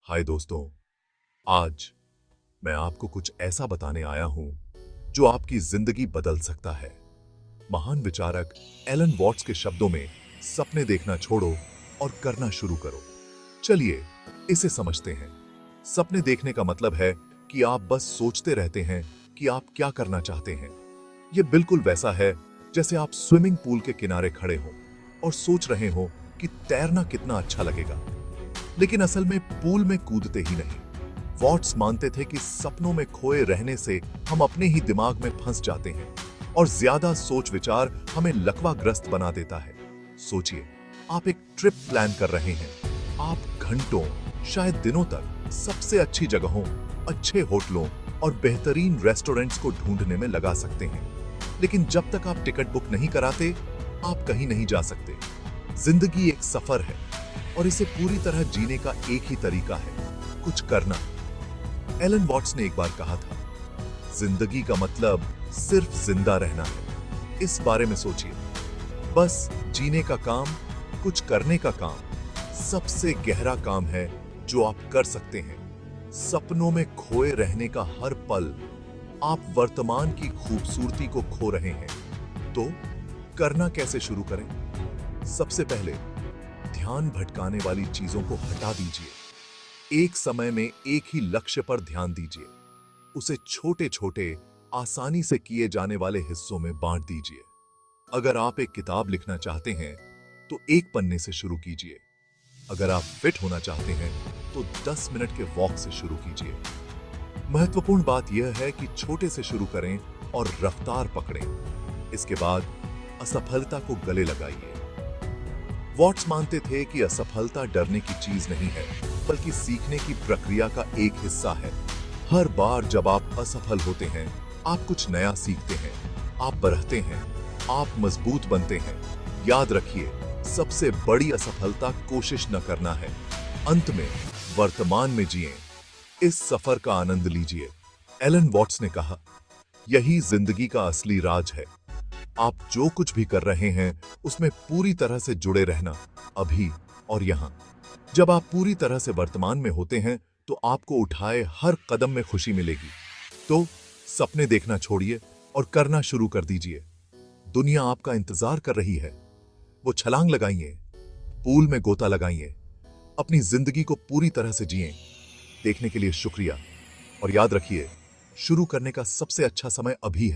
हाय दोस्तों, आज मैं आपको कुछ ऐसा बताने आया हूं जो आपकी जिंदगी बदल सकता है। महान विचारक एलन वॉट्स के शब्दों में सपने देखना छोड़ो और करना शुरू करो। चलिए इसे समझते हैं। सपने देखने का मतलब है कि आप बस सोचते रहते हैं कि आप क्या करना चाहते हैं। यह बिल्कुल वैसा है जैसे आप स्विमिंग पूल के किनारे खड़े हो और सोच रहे हो कि तैरना कितना अच्छा लगेगा, लेकिन असल में पूल में कूदते ही नहीं। वॉट्स मानते थे कि सपनों में खोए रहने से हम अपने ही दिमाग में फंस जाते हैं और ज्यादा सोच विचार हमें लकवाग्रस्त बना देता है। सोचिए, आप एक ट्रिप प्लान कर रहे हैं। आप घंटों, शायद दिनों तक सबसे अच्छी जगहों, अच्छे होटलों और बेहतरीन रेस्टोरेंट्स को ढूंढने में लगा सकते हैं, लेकिन जब तक आप टिकट बुक नहीं कराते, आप कहीं नहीं जा सकते। जिंदगी एक सफर है और इसे पूरी तरह जीने का एक ही तरीका है, कुछ करना। एलन वॉट्स ने एक बार कहा था, जिंदगी का मतलब सिर्फ जिंदा रहना है। इस बारे में सोचिए। बस जीने का काम, कुछ करने का काम सबसे गहरा काम है जो आप कर सकते हैं। सपनों में खोए रहने का हर पल आप वर्तमान की खूबसूरती को खो रहे हैं। तो करना कैसे शुरू करें? सबसे पहले ध्यान भटकाने वाली चीजों को हटा दीजिए। एक समय में एक ही लक्ष्य पर ध्यान दीजिए। उसे छोटे छोटे, आसानी से किए जाने वाले हिस्सों में बांट दीजिए। अगर आप एक किताब लिखना चाहते हैं तो एक पन्ने से शुरू कीजिए। अगर आप फिट होना चाहते हैं तो 10 मिनट के वॉक से शुरू कीजिए। महत्वपूर्ण बात यह है कि छोटे से शुरू करें और रफ्तार पकड़ें। इसके बाद असफलता को गले लगाइए। वॉट्स मानते थे कि असफलता डरने की चीज नहीं है, बल्कि सीखने की प्रक्रिया का एक हिस्सा है। हर बार जब आप असफल होते हैं, आप कुछ नया सीखते हैं, आप बढ़ते हैं, आप मजबूत बनते हैं। याद रखिए, सबसे बड़ी असफलता कोशिश न करना है। अंत में वर्तमान में जिएं, इस सफर का आनंद लीजिए। एलन वॉट्स ने कहा, यही जिंदगी का असली राज है। आप जो कुछ भी कर रहे हैं उसमें पूरी तरह से जुड़े रहना, अभी और यहां। जब आप पूरी तरह से वर्तमान में होते हैं तो आपको उठाए हर कदम में खुशी मिलेगी। तो सपने देखना छोड़िए और करना शुरू कर दीजिए। दुनिया आपका इंतजार कर रही है। वो छलांग लगाइए, पूल में गोता लगाइए, अपनी जिंदगी को पूरी तरह से जिएं। देखने के लिए शुक्रिया और याद रखिए, शुरू करने का सबसे अच्छा समय अभी है।